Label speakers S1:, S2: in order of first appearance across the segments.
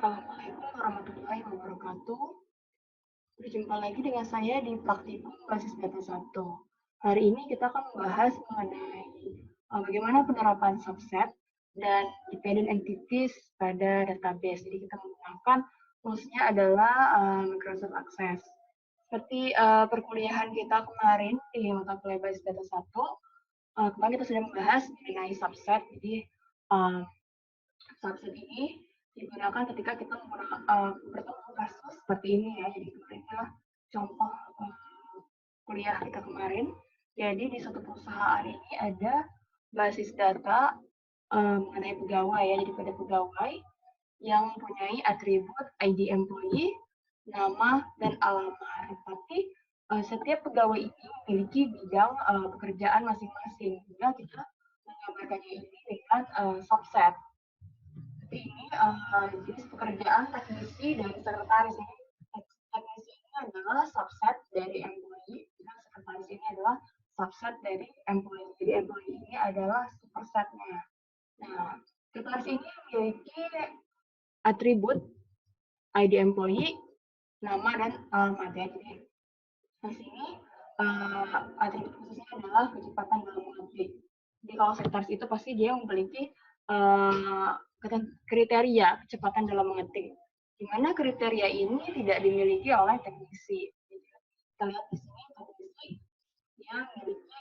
S1: Assalamualaikum warahmatullahi wabarakatuh. Berjumpa lagi dengan saya di Praktikum Basis Data 1. Hari ini kita akan membahas mengenai bagaimana penerapan subset dan dependent entities pada database. Jadi kita menggunakan toolsnya adalah Microsoft Access. Seperti perkuliahan kita kemarin di mata kuliah Basis Data 1, kemarin kita sudah membahas mengenai subset. Jadi subset ini digunakan ketika kita bertemu kasus seperti ini ya. Jadi kemarin contoh kuliah kita kemarin. Jadi di suatu perusahaan ini ada basis data mengenai pegawai ya. Jadi pada pegawai yang mempunyai atribut ID employee, nama dan alamat. Tapi setiap pegawai ini memiliki bidang pekerjaan masing-masing. Sehingga kita menggambarkannya ini dengan subset. Ini jenis pekerjaan teknisi dan sekretaris. Teknisi ini adalah subset dari employee, dan sekretaris ini adalah subset dari employee. Jadi employee ini adalah supersetnya. Nah, sekretaris ini memiliki atribut ID employee, nama dan alamat ya. Jadi di sini atribut khususnya adalah kecepatan dalam mengetik. Jadi kalau sekretaris itu pasti dia memiliki kriteria kecepatan dalam mengetik, di mana kriteria ini tidak dimiliki oleh teknisi. Kita lihat di sini teknisi yang memiliki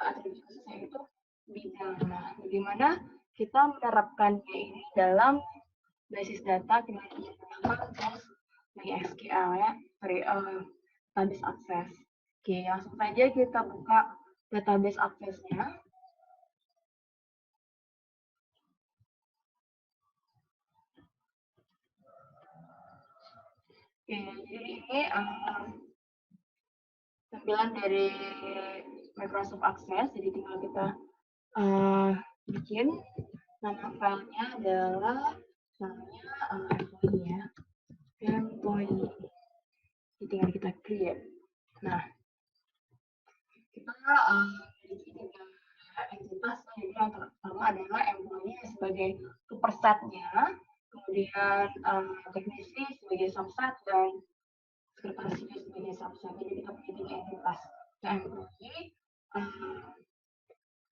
S1: atribut khusus yaitu bidang. Nah, bagaimana kita menerapkannya ini dalam basis data kita menggunakan tools MySQL ya, database access. Oke, langsung saja kita buka database access-nya. Oke, jadi ini tampilan dari Microsoft Access. Jadi tinggal kita bikin nama filenya adalah employee ya, employee. Jadi tinggal kita create. Nah, kita memiliki tiga entitas. Jadi yang pertama adalah employee sebagai supersetnya, kemudian teknisi sebagai subset dan sekretaris sebagai subset. Jadi kita punya tiga entitas, employee,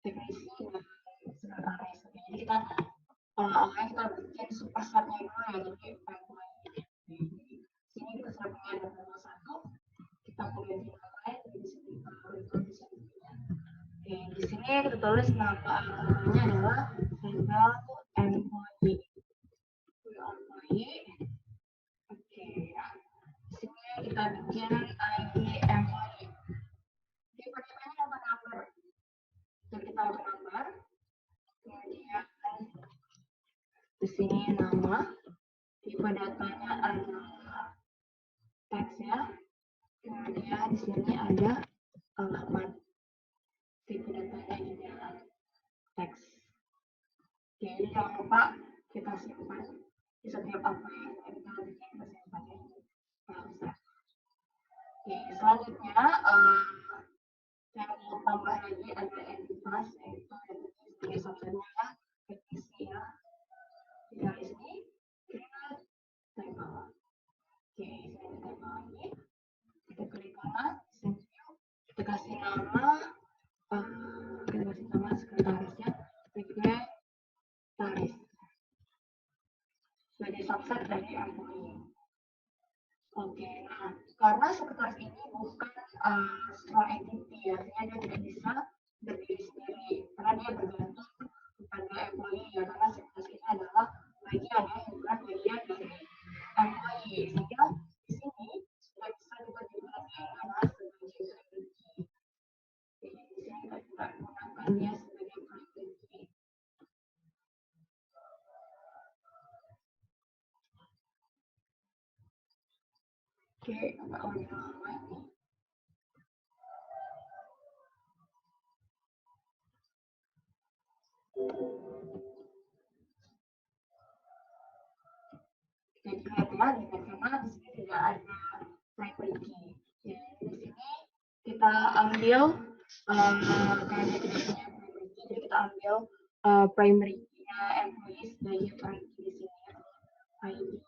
S1: teknisi dan sekretaris. Jadi kita kita bikin supersetnya dulu ya. Jadi employee. Sini kita sudah punya data satu. Kita punya tiga lain di sini. Oke, di sini kita tulis namanya adalah single employee. Oke, di sini kita bikin ID employee. Jadi pertanyaannya apa number? Jadi kita auto number. Kemudian di sini nama. Tipe datanya adalah teks ya. Kemudian di sini ada alamat. Tipe datanya juga teks. Oke, jadi jangan lupa kita simpan di setiap apa yang kita bikin, kita simpannya proses. Oke, selanjutnya saya mau tambah lagi ada entitas yaitu sebagai subsetnya ya, teknisi ya. Dari sini kita type bawah. Oke, saya type bawah ini. Kita klik kanan, save view. Kita kasih nama sekretarisnya sekretaris sebagai subset dari employee. Oke, nah karena sekretaris ini bukan strong entity, artinya dia tidak bisa berdiri sendiri karena dia bergantung kepada employee ya, karena sekretaris ini adalah bagian yang bukan bagian dari employee, sehingga di sini tidak bisa juga digunakan adalah sebagai entity. Jadi di sini kita juga menggunakan dia sebagai entity. Oke, agak lebih lama ini. Jadi lihat ya, karena di sini tidak ada primary key. Ya, di sini kita ambil karena dia tidak punya primary key, jadi kita ambil primary key-nya employee sebagai primary key di sini. ID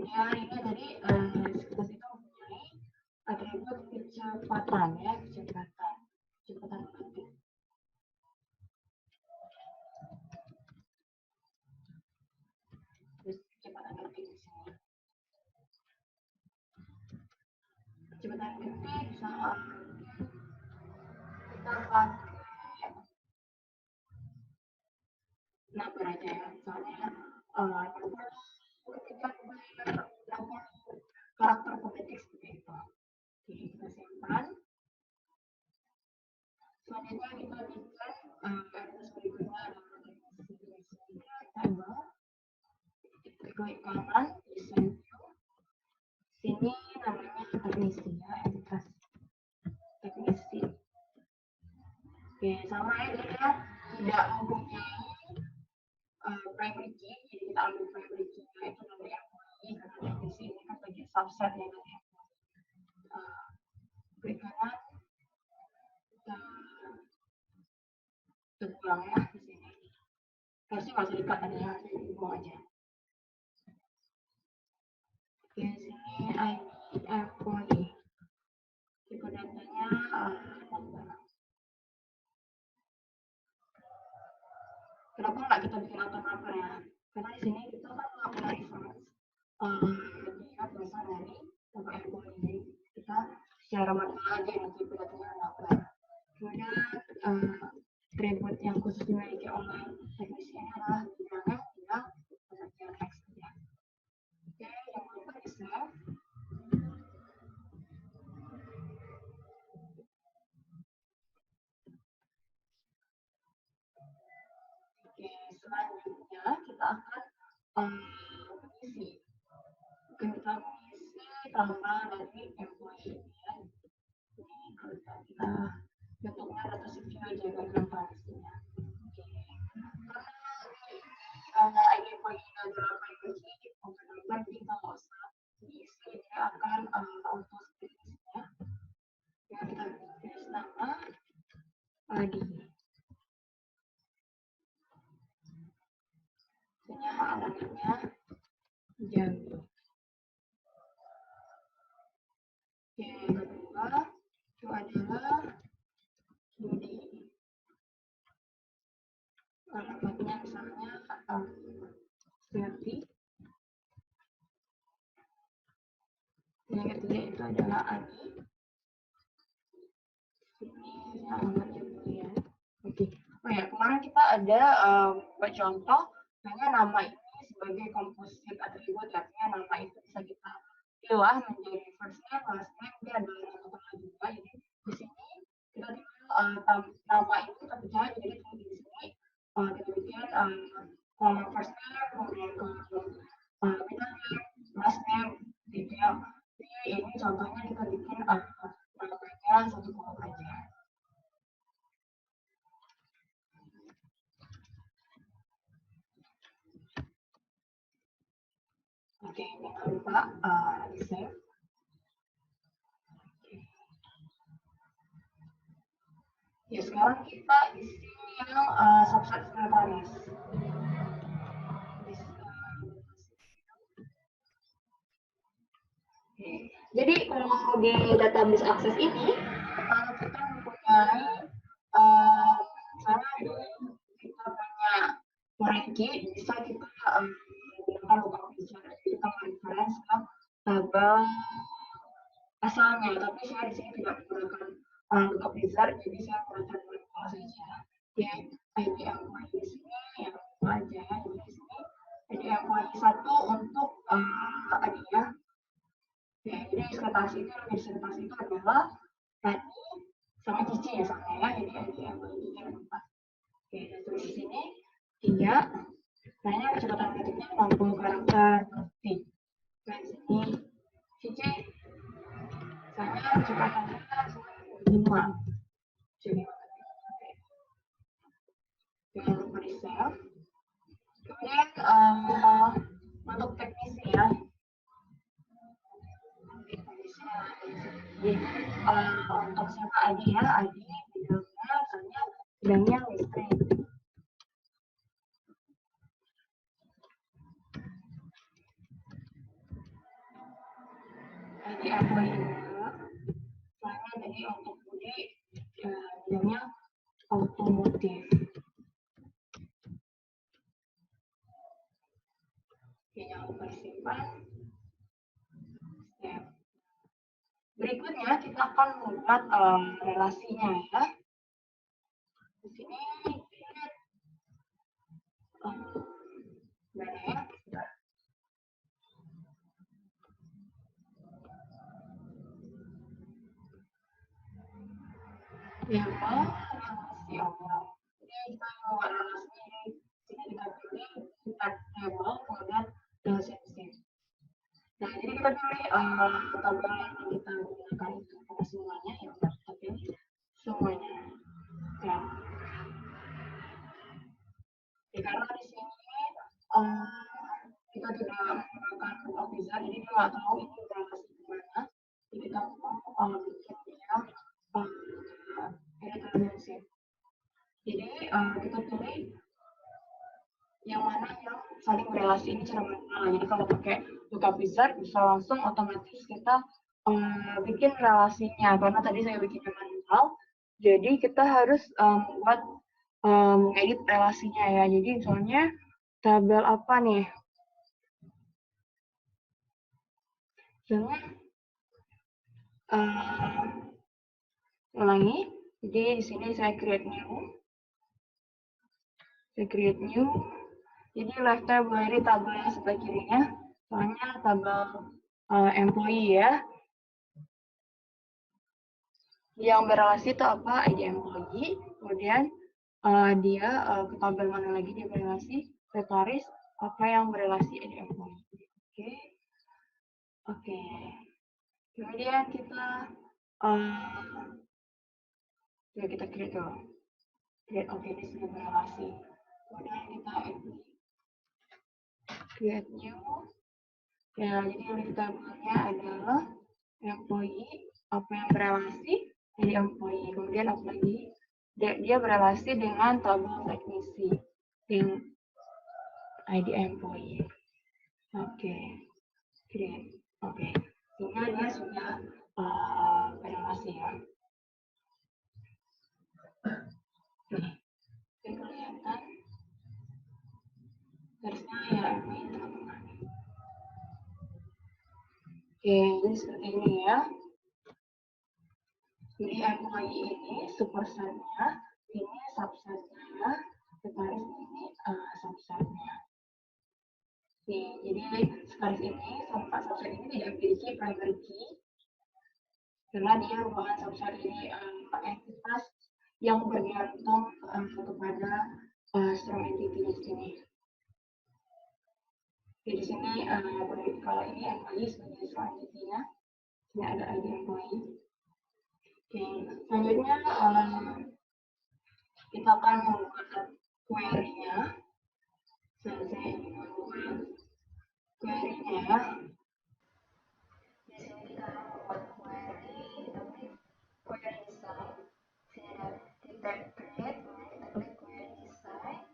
S1: Kemudian ini tadi siklus itu mempunyai atribut kecepatan ya, kecepatan ketik. Terus kecepatan ketik di sini. Kecepatan ketik saat kita pakai number aja ya, misalnya ketika karakter ketik seperti itu. Oke, kita simpan. Selanjutnya kita bikin address berikutnya adalah table. Kita klik kanan, design view. Sini namanya teknisi ya, entitas teknisi. Oke, sama ya, dia tidak mempunyai primary key, jadi kita ambil primary key-nya itu dari employee, karena teknisi ini kan sebagai subset ya dari employee. Klik kanan, kita ulang ya di sini. Harusnya nggak usah dikat tadi ya, dibuang aja. Oke, sini ID employee. Tipe datanya number. Kenapa nggak kita bikin auto number ya? Karena di sini kita kan melakukan reference dia berasal dari number employee. Jadi kita secara manual aja yang tipe datanya number. Kemudian atribut yang khusus dimiliki oleh teknisi ini adalah bilangan yang bagian X saja. Oke, yang lupa di save. Oke, selanjutnya kita akan mengisi. Kita mengisi tambah dari employee ya. Ini kalau kita bentuknya data secure aja biar gampang isinya. Oke, karena ID employee ini adalah primary key, jadi kita nggak usah diisi, dia akan auto split ya. Ya, kita tulis nama ID. Punya alamatnya Jambi. Oke, yang kedua itu adalah Budi. Alamatnya misalnya Ferdi. Yang ketiga itu adalah Adi. Ini alamatnya Julian. Oke. Oh ya, kemarin kita ada buat contoh hanya nama ini sebagai komposit atribut, artinya nama itu bisa kita pilih menjadi first name, last name, dia adalah nama tengah juga. Jadi di sini kita tinggal nama itu kita pecah, jadi di sini kita bikin kolom first name, kemudian kolom middle name, last name, gitu ya. Jadi ini contohnya kita bikin namanya satu kolom aja. Oke, jangan lupa di save. Ya, sekarang kita isi yang subset sekretaris. Jadi kalau di database akses ini, kalau kita mempunyai misalnya kita punya ranking, bisa kita menggunakan lookup wizard. Kita reference ke tabel asalnya, tapi saya di sini tidak menggunakan lookup wizard, jadi saya menggunakan manual saja. Ya, ID employee di sini yang aja ya, di sini ID employee 1 untuk adinya. Ya, jadi ekspektasi itu adalah tadi sama cici ya sama ya, jadi ID employee 3 dan 4. Oke, dan tulis di sini 3. Nah, kecepatan ketiknya 60 karakter ketik. Nah, di sini cici saya kecepatannya 5. Jadi jangan lupa di save. Kemudian untuk teknisi ya. Jadi untuk siapa aja ya, ID bidangnya misalnya bidangnya listrik. employee juga. Soalnya jadi untuk Budi bidangnya otomotif. Oke, jangan lupa disimpan. Step. Berikutnya kita akan membuat relasinya ya. Di sini mana ya? Relasi awal. Jadi kita membuat relasi ini. Sini kita pilih start table kemudian relationship. Nah, jadi kita pilih tabel yang kita gunakan itu pada semuanya ya, kita pilih semuanya. Ya. Ya, karena di sini kita tidak menggunakan buka visa, jadi kita nggak tahu ini berrelasi kemana. Jadi kita mau bikin dia relationship. Jadi kita pilih yang mana yang saling berrelasi ini cara mengenal. Jadi kalau pakai buka wizard bisa langsung otomatis kita bikin relasinya, karena tadi saya bikinnya manual. Jadi kita harus membuat mengedit relasinya ya. Jadi misalnya tabel apa nih? Misalnya ulangi. Jadi di sini saya create new. Jadi left tab dari tabel yang sebelah kirinya. Soalnya tabel employee ya. Yang berrelasi itu apa? ID employee. Kemudian dia ke tabel mana lagi dia berrelasi? Sekretaris. Apa yang berrelasi ID employee. Oke. Kemudian kita kita create dulu. Oke, ini sudah berrelasi. Kemudian kita create new. Ya, jadi tabelnya adalah employee, apa yang berrelasi jadi employee. Kemudian apa lagi? Dia berrelasi dengan tabel teknisi yang ID employee. Oke, create. Oke, sehingga dia sudah berrelasi ya. Nih, kelihatan garisnya ya employee teman-teman. Oke, jadi seperti ini ya. Jadi employee ini supersetnya, ini subsetnya, sekretaris ini subsetnya. Oke, jadi sekretaris ini sama subset ini tidak memiliki primary key karena dia merupakan subset ini entitas yang bergantung kepada strong entity di sini. Jadi di sini kalau ini employee sebagai strong entity-nya, ini ada ID employee. Oke, selanjutnya kita akan membuat query-nya. Saya ingin membuat query-nya. Di sini kita akan membuat query, tapi query design. Sini ada di tab create, kemudian kita klik query design.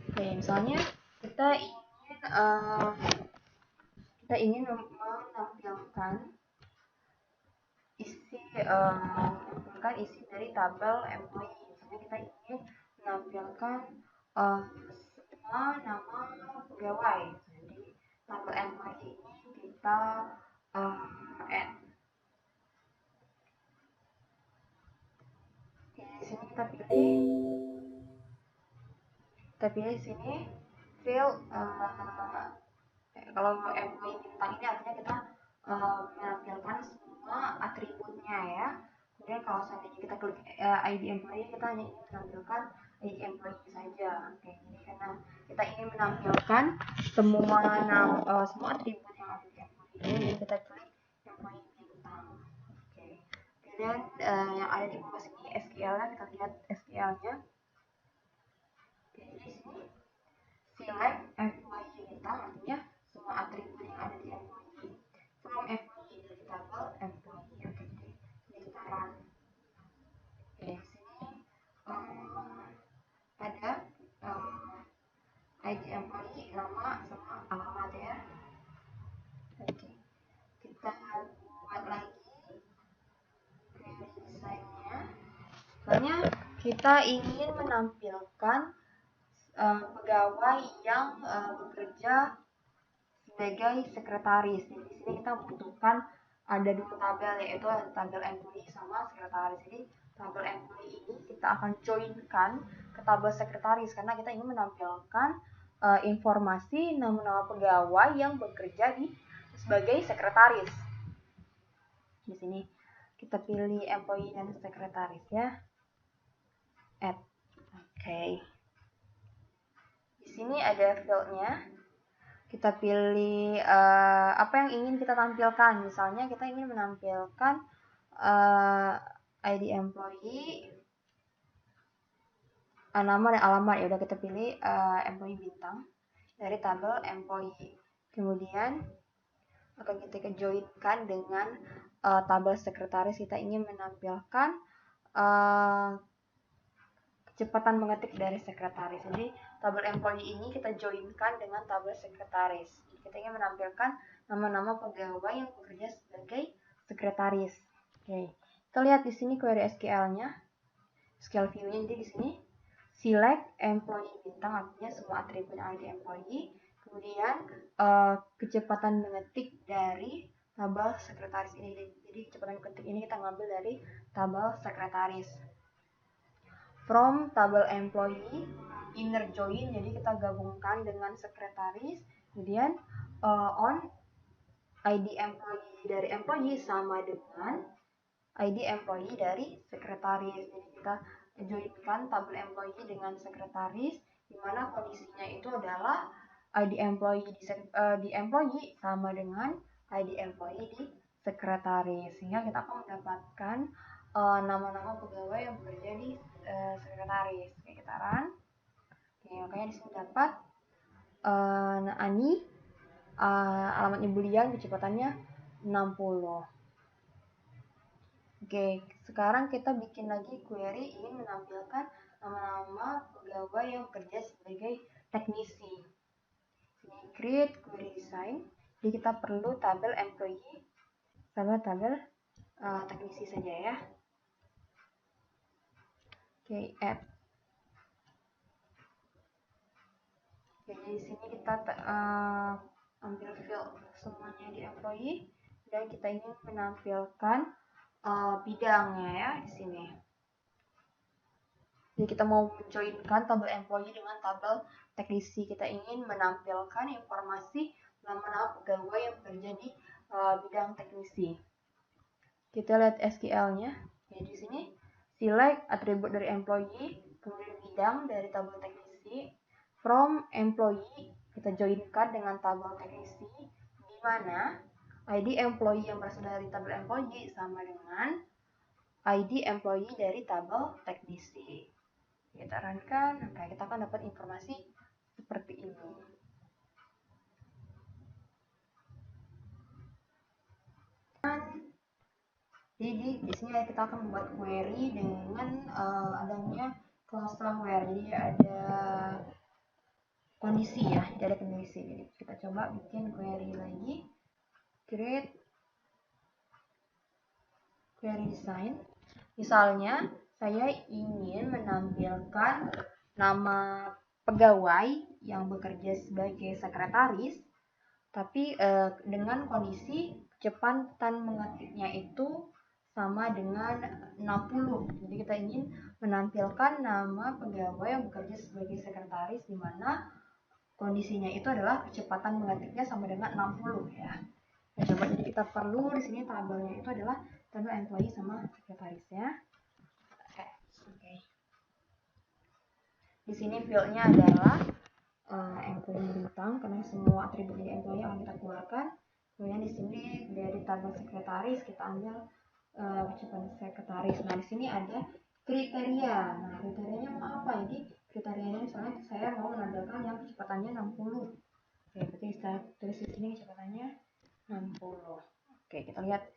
S1: Oke, misalnya kita ingin menampilkan isi dari tabel employee. Misalnya kita ingin menampilkan semua nama pegawai. Jadi tabel employee ini kita add. Di sini kita pilih sini fill kalau employee bintang ini artinya kita menampilkan semua atributnya ya. Kemudian kalau seandainya kita klik ID employee, kita hanya ingin menampilkan ID employee saja. Oke, jadi karena kita ingin menampilkan semua semua atribut yang ada di employee, jadi kita klik employee bintang. Oke. Kemudian yang ada di bawah sini SQL-nya, kita lihat SQL-nya. Oke, di sini select employee bintang artinya semua atribut yang ada di employee. From employee dari tabel employee. Oke, jadi ini kita run. Oke, di sini ada ID employee, nama sama alamat ya. Oke.
S2: kita buat lagi query desainnya. Misalnya kita ingin menampilkan pegawai yang bekerja sebagai sekretaris. Jadi di sini kita membutuhkan ada dua tabel, yaitu tabel employee sama sekretaris. Jadi tabel employee ini kita akan joinkan ke tabel sekretaris karena kita ingin menampilkan informasi nama-nama pegawai yang bekerja sebagai sekretaris. Di sini kita pilih employee dan sekretaris ya. Add. Oke. Di sini ada fieldnya. Kita pilih apa yang ingin kita tampilkan. Misalnya kita ingin menampilkan ID employee, nama dan alamat. Ya udah kita pilih employee bintang dari tabel employee. Kemudian akan kita joinkan dengan tabel sekretaris. Kita ingin menampilkan kecepatan mengetik dari sekretaris. Jadi tabel employee ini kita joinkan dengan tabel sekretaris. Kita ingin menampilkan nama-nama pegawai yang bekerja sebagai sekretaris. Oke. Kita lihat di sini query SQL-nya. SQL view-nya. Jadi di sini select employee bintang, artinya semua atribut yang ada di employee. Kemudian kecepatan mengetik dari tabel sekretaris ini. Jadi kecepatan mengetik ini kita ngambil dari tabel sekretaris. From tabel employee, inner join, jadi kita gabungkan dengan sekretaris. Kemudian on ID employee dari employee sama dengan ID employee dari sekretaris. Jadi kita joinkan tabel employee dengan sekretaris, di mana kondisinya itu adalah ID employee di employee sama dengan ID employee di sekretaris. Sehingga kita akan mendapatkan nama-nama pegawai yang bekerja di sekretaris. Oke, kita run. Oke, makanya di sini dapat Ani, alamatnya Bulian, kecepatannya 60. Oke, sekarang kita bikin lagi query ingin menampilkan nama-nama pegawai yang bekerja sebagai teknisi. Ini create query design. Jadi kita perlu tabel employee sama tabel teknisi saja ya. Oke, add. Jadi di sini kita ambil field semuanya di employee dan kita ingin menampilkan bidangnya ya di sini. Jadi kita mau joinkan tabel employee dengan tabel teknisi. Kita ingin menampilkan informasi nama-nama pegawai yang bekerja di bidang teknisi. Kita lihat SQL-nya. Jadi di sini select atribut dari employee, kemudian bidang dari tabel teknisi. From employee kita joinkan dengan tabel teknisi, di mana ID employee yang berasal dari tabel employee sama dengan ID employee dari tabel teknisi. Kita runkan, nah kita akan dapat informasi seperti ini. Jadi di sini kita akan membuat query dengan adanya class somewhere. Jadi ada kondisi ya, jadi ada kondisi. Jadi kita coba bikin query lagi. Create query design. Misalnya saya ingin menampilkan nama pegawai yang bekerja sebagai sekretaris, tapi dengan kondisi kecepatan mengetiknya itu sama dengan 60. Jadi kita ingin menampilkan nama pegawai yang bekerja sebagai sekretaris, di mana kondisinya itu adalah kecepatan mengetiknya sama dengan 60 ya. Nah, coba jadi kita perlu di sini tabelnya itu adalah tabel employee sama sekretaris ya. Oke. Di sini fieldnya adalah employee bintang karena semua atribut dari employee akan kita keluarkan. Kemudian di sini dari tabel sekretaris kita ambil kecepatan sekretaris. Nah, di sini ada kriteria. Nah, kriterianya apa? Jadi kriterianya misalnya saya mau menampilkan yang kecepatannya 60. Oke, berarti saya tulis di sini kecepatannya 60. Oke, kita lihat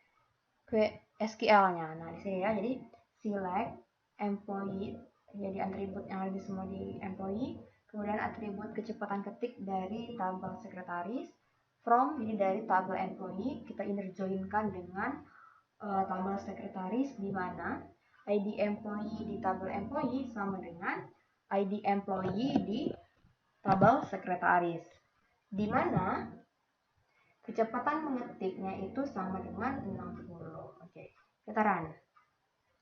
S2: SQL-nya. Nah, di sini ya. Jadi select employee, jadi atribut yang ada di semua di employee. Kemudian atribut kecepatan ketik dari tabel sekretaris. from, jadi dari tabel employee kita inner join-kan dengan tabel sekretaris, di mana ID employee di tabel employee sama dengan ID employee di tabel sekretaris, di mana kecepatan mengetiknya itu sama dengan 60. Oke, kita run.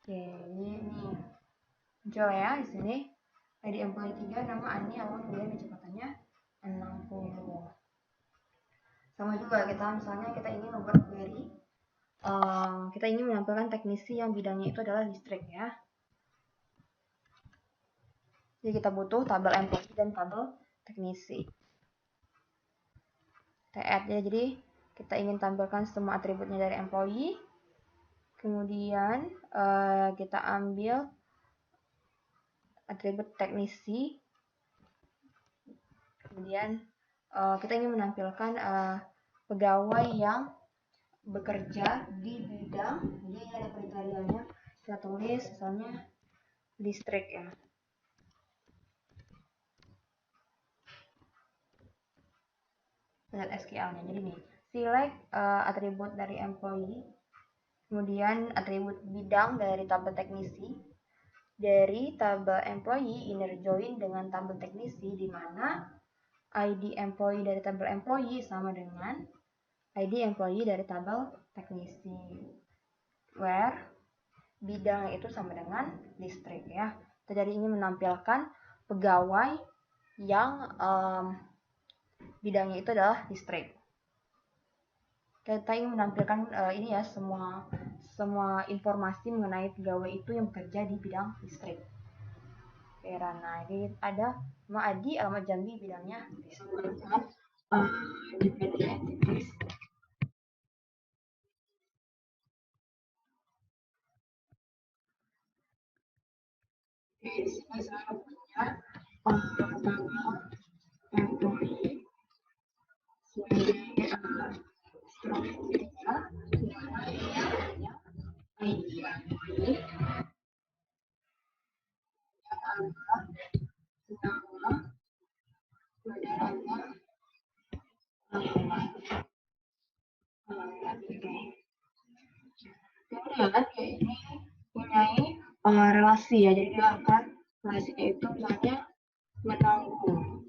S2: Oke, ini muncul ya di sini ID employee 3, nama Ani, awal, kemudian kecepatannya 60. Sama juga kita ingin membuat query, kita ingin menampilkan teknisi yang bidangnya itu adalah listrik ya. Jadi kita butuh tabel employee dan tabel teknisi. Kita add ya, jadi kita ingin tampilkan semua atributnya dari employee. Kemudian kita ambil atribut teknisi. Kemudian kita ingin menampilkan pegawai yang bekerja di bidang, jadi ada kriterianya, kita tulis misalnya listrik ya. Lihat SQL-nya. Jadi nih, select atribut dari employee, kemudian atribut bidang dari tabel teknisi, dari tabel employee inner join dengan tabel teknisi, di mana ID employee dari tabel employee sama dengan ID employee dari tabel teknisi, where bidang itu sama dengan listrik ya. Kita jadi ingin menampilkan pegawai yang bidangnya itu adalah listrik. Kita ingin menampilkan ini ya, semua informasi mengenai pegawai itu yang bekerja di bidang listrik. Oke, Rana, ini ada nama Adi, alamat Jambi, bidangnya listrik.
S1: Di sini saya punya tabel employee sebagai strukturnya, di mana ini adanya ID employee, angka, nama, kemudian ada alamat. Kemudian dia ini mempunyai relasi ya, jadi dia akan relasinya itu misalnya menanggung.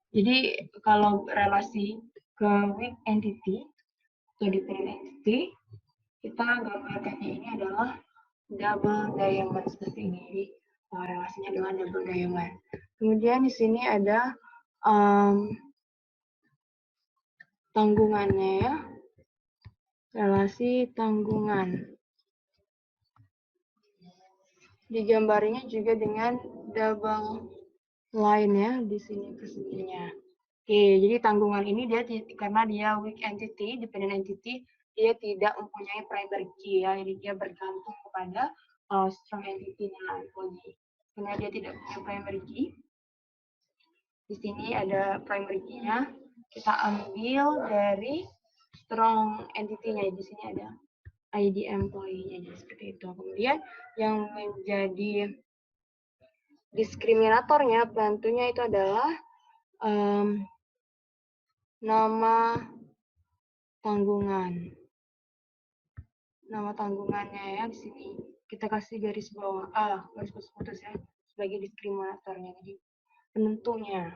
S1: Jadi kalau relasi ke weak entity atau dependent entity, kita gambarkannya ini adalah double diamond seperti ini. Jadi relasinya adalah double diamond. Kemudian di sini ada tanggungannya ya, relasi tanggungan. Digambarinya juga dengan double line ya di sini persegininya. Oke, jadi tanggungan ini dia karena dia weak entity, dependent entity, dia tidak mempunyai primary key ya, jadi dia bergantung kepada strong entity-nya employee. Karena dia tidak punya primary key. Di sini ada primary key-nya, kita ambil dari strong entity-nya. Di sini ada ID employee-nya, jadi seperti itu. Kemudian yang menjadi diskriminatornya, penentunya itu adalah nama tanggungan. Nama tanggungannya ya di sini kita kasih garis bawah, garis putus ya, sebagai diskriminatornya. Jadi penentunya.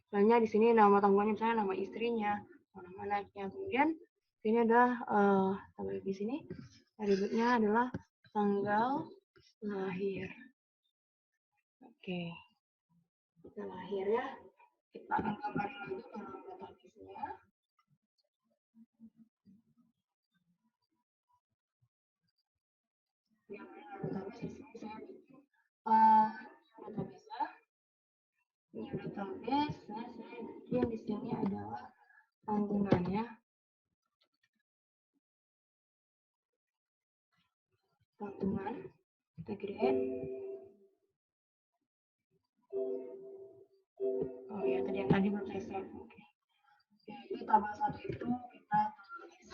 S1: Misalnya di sini nama tanggungannya misalnya nama istrinya, nama anaknya. Kemudian ini adalah di sini atributnya adalah tanggal lahir. Oke. Tanggal lahir ya. Kita akan gambarin lagi dalam database-nya. Yang database di sini saya bikin database. Ini database, saya bikin di sini adalah tanggungannya. Tanggungan, kita create. Oh ya, tadi belum saya save. Oke. Jadi tabel 1 itu kita tulis.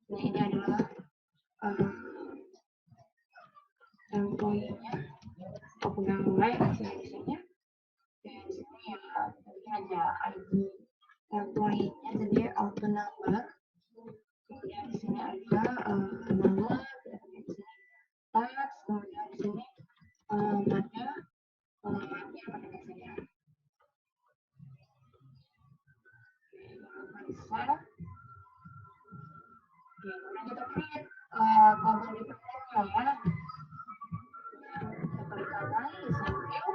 S1: Nah, ini adalah employee-nya atau pegawai. ya ID employee-nya, jadi auto number. Kemudian di sini ada nama, di sini tax, kemudian di sini ada alamatnya pada biasanya. Bisa. Oke, kemudian kita create tabel di pertanyaan ya. Kita klik kanan di sini view,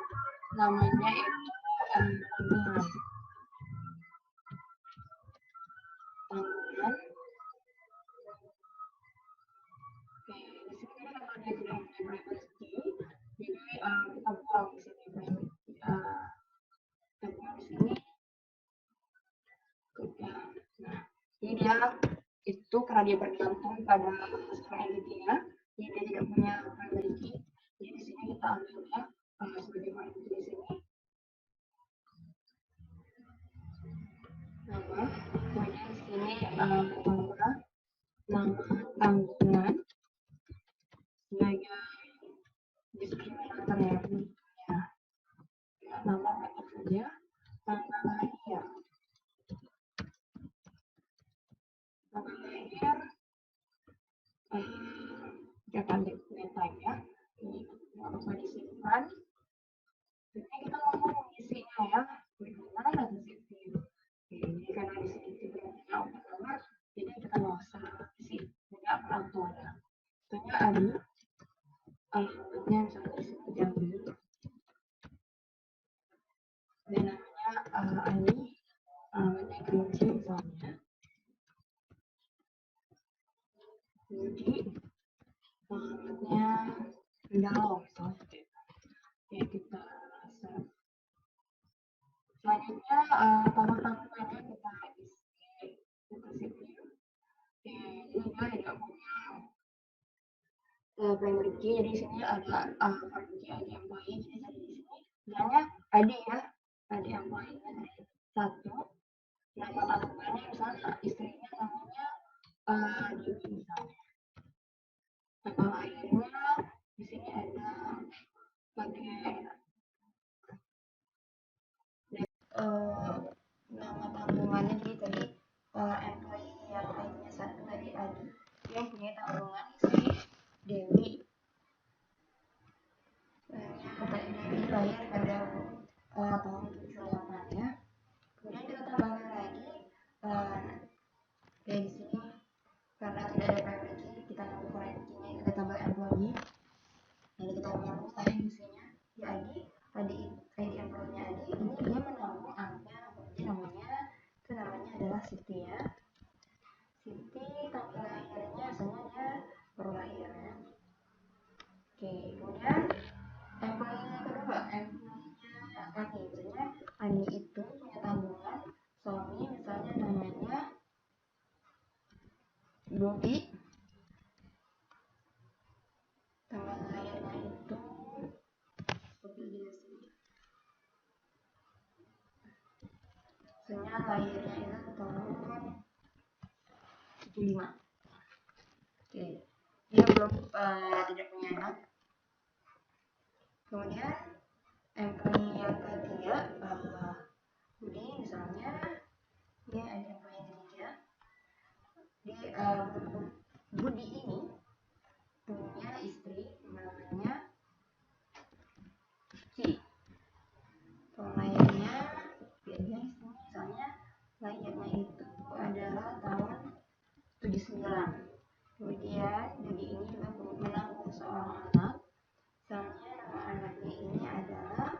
S1: namanya itu tanggungan. Tanggungan. Oke, di sini kan kalau dia tidak punya privacy, jadi kita buang di sini kita buang di sini. Nah, jadi dia itu karena dia bergantung pada seorang entity-nya, jadi dia tidak punya primary key. Jadi di sini kita ambilnya sebagai primary key di sini. Nama, kemudian di sini nama tanggungan sebagai diskriminator ya. Nama petak saja, tanggal lahir. Tanggal lahir akan time ya. Ini nggak lupa disimpan. Jadi kita mau mengisinya ya. Bagaimana nanti sih? Jadi karena di sini tidak punya nomor, jadi kita nggak usah isi punya orang tuanya. Tentunya ada alamatnya misalnya di sini diambil. Dan namanya Ani, alamatnya kunci misalnya. Jadi alamatnya Kendalo misalnya. Ya kita set. Selanjutnya tambah-tambahannya kita isi, kita sipil. Ini dia tidak punya primary key, jadi di sini ada primary key ID employee, jadi tadi di sini bilangnya ID ya, ID employee-nya tadi 1, nama tanggungannya misalnya istrinya namanya Dewi misalnya, tanggal lahirnya di sini ada pakai nama tanggungannya, jadi tadi employee yang ID-nya 1 tadi Adi, yang punya tanggungan istri Dewi. Dewi lahir pada tahun 78 ya. Kemudian kita tambahkan lagi dari sini karena tidak ada primary key, kita nunggu primary key-nya, kita tambah employee. Jadi kita menunggu tadi isinya di ID employee-nya ID, ini dia menanggung angka, namanya adalah Siti ya. Siti tanggal lahirnya misalnya dia baru lahir ya. Oke, kemudian employee kedua, employee-nya Ani, misalnya Ani itu punya tanggungan suami, misalnya namanya Bobi, tanggal lahirnya itu misalnya lahirnya itu tahun 75. Oke, dia belum tidak punya anak. Kemudian employee yang ketiga, Budi misalnya, ini ada employee yang ketiga. Di Budi ini punya istri namanya Cici. Lahirnya biasanya misalnya lahirnya itu adalah tahun 79. Kemudian Budi ini juga menanggung seorang anak, misalnya nama anaknya ini adalah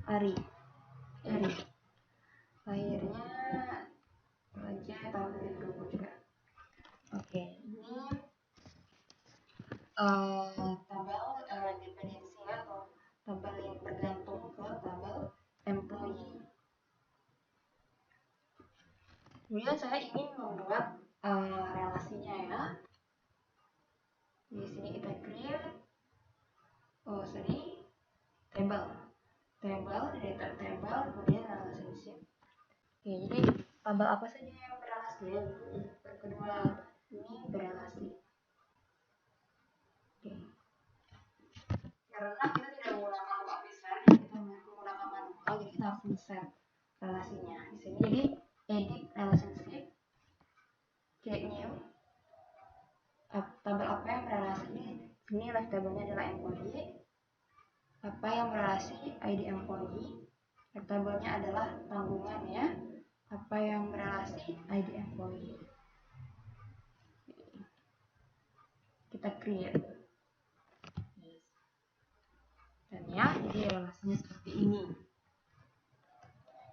S1: Ari. Lahirnya raja tahun 2023. Oke, ini tabel dependensi atau tabel yang bergantung ke tabel employee. Kemudian saya ingin membuat relasinya ya. Di sini kita create table, data table, kemudian relationship. Oke, jadi tabel apa saja yang berrelasi? Kedua ini berrelasi. Oke. Karena kita tidak menggunakan application, kita menggunakan manual, jadi kita harus men-set
S2: relasinya. Di sini jadi edit relationship, create new, tabel apa yang berrelasi, ini left tabelnya adalah employee, apa yang berrelasi ID employee, left tabelnya adalah tanggungan ya, apa yang berrelasi ID employee. Kita create dan ya, jadi relasinya seperti ini.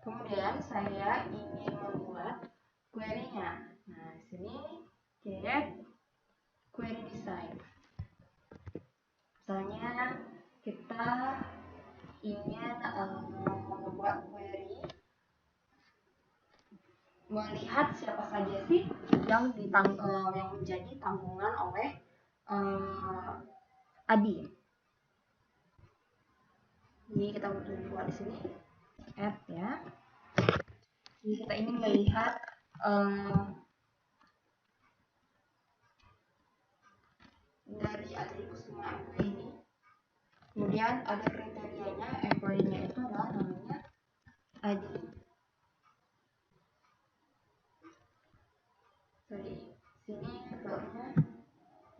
S2: Kemudian saya ingin membuat query-nya. Nah, di sini get query design. Misalnya kita ingin membuat query melihat siapa saja sih yang menjadi tanggungan oleh Adi. Jadi kita buat di sini add ya. Jadi kita ingin melihat dari atribut semua employee ini. Kemudian ada kriterianya, employee-nya itu adalah namanya Adi. Sorry, sini filenya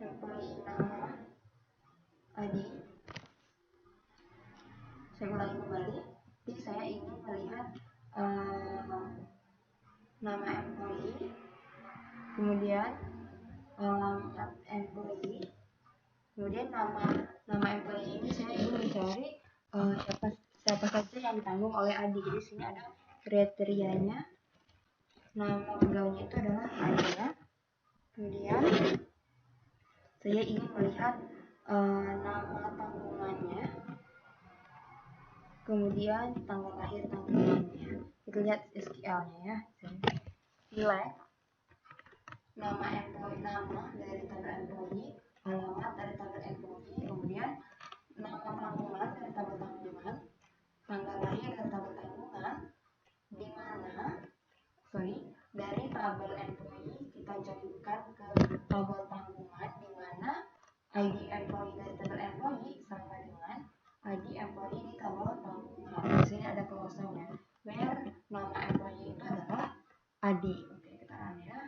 S2: employee nama Adi. Saya ulangi kembali. Jadi saya ingin melihat nama employee, kemudian employee, kemudian nama employee ini saya ingin mencari siapa saja yang ditanggung oleh Adi. Jadi sini ada kriterianya, nama pegawainya itu adalah Adi ya. Kemudian saya ingin melihat nama tanggungannya, kemudian tanggal lahir tanggungannya. Kita lihat SQL-nya ya. Select nama employee, nama dari tabel employee, alamat dari tabel employee, kemudian nama tanggungan dari tabel tanggungan, tanggal lahir dari tabel tanggungan, di mana dari tabel employee kita joinkan ke tabel tanggungan, di mana ID employee dari tabel employee sama dengan ID employee di tabel tanggungan. Di sini ada clause-nya, where nama employee itu adalah Adi. Oke, kita run ya.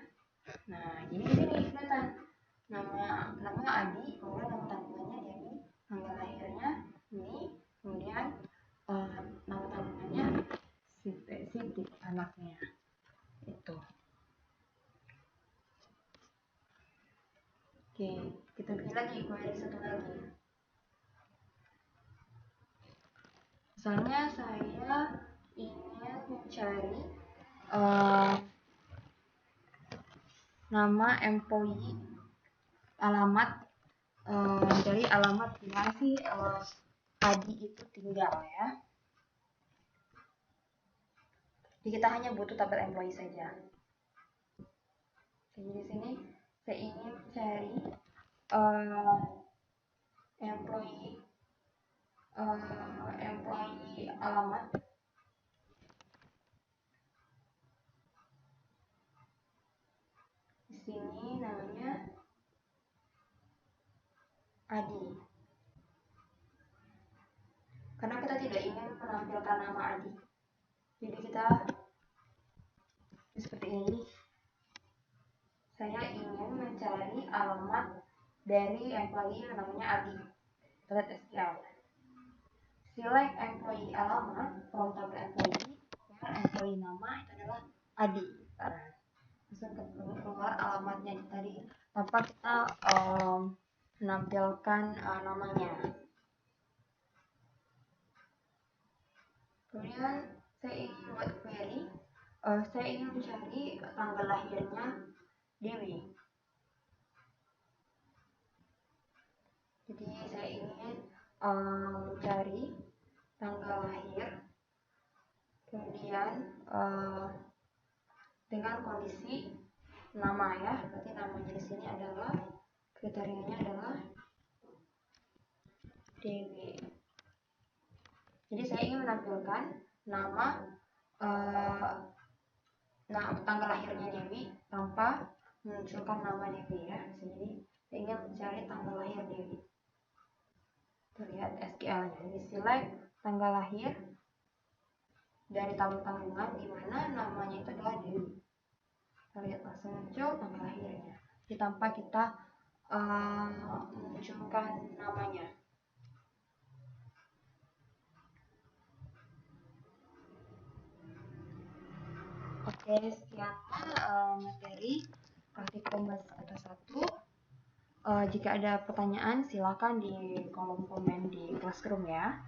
S2: Nah, jadi di sini kelihatan nama Adi, kemudian nama tanggungannya Dewi, tanggal lahirnya ini, kemudian nama tanggungannya Siti anaknya itu. Oke, kita bikin lagi query satu lagi. Misalnya saya ingin mencari nama employee, alamat, dari alamat di mana sih Adi itu tinggal ya. Jadi kita hanya butuh tabel employee saja. Jadi di sini saya ingin cari employee alamat. Di sini namanya Adi. Karena kita tidak ingin menampilkan nama Adi, jadi kita seperti ini. Saya ingin mencari alamat dari employee yang namanya Adi. Lihat SQL. Select employee alamat from tabel employee, where employee nama itu adalah Adi. Langsung keluar alamatnya tadi tanpa kita menampilkan namanya. Kemudian saya ingin buat query, saya ingin mencari tanggal lahirnya Dewi. Jadi saya ingin mencari tanggal lahir, kemudian dengan kondisi nama ya, berarti namanya di sini adalah kriterianya adalah Dewi. Jadi saya ingin menampilkan nama tanggal lahirnya Dewi tanpa memunculkan nama Dewi ya. Jadi saya ingin mencari tanggal lahir Dewi. Terlihat SQL-nya. Jadi select tanggal lahir, dari tabel tanggungan di mana namanya itu adalah Dewi. Kita lihat langsung muncul tanggal lahirnya. Jadi tanpa kita memunculkan namanya. Oke, sekian materi praktikum bahasa kata 1. Jika ada pertanyaan silakan di kolom komen di Classroom ya.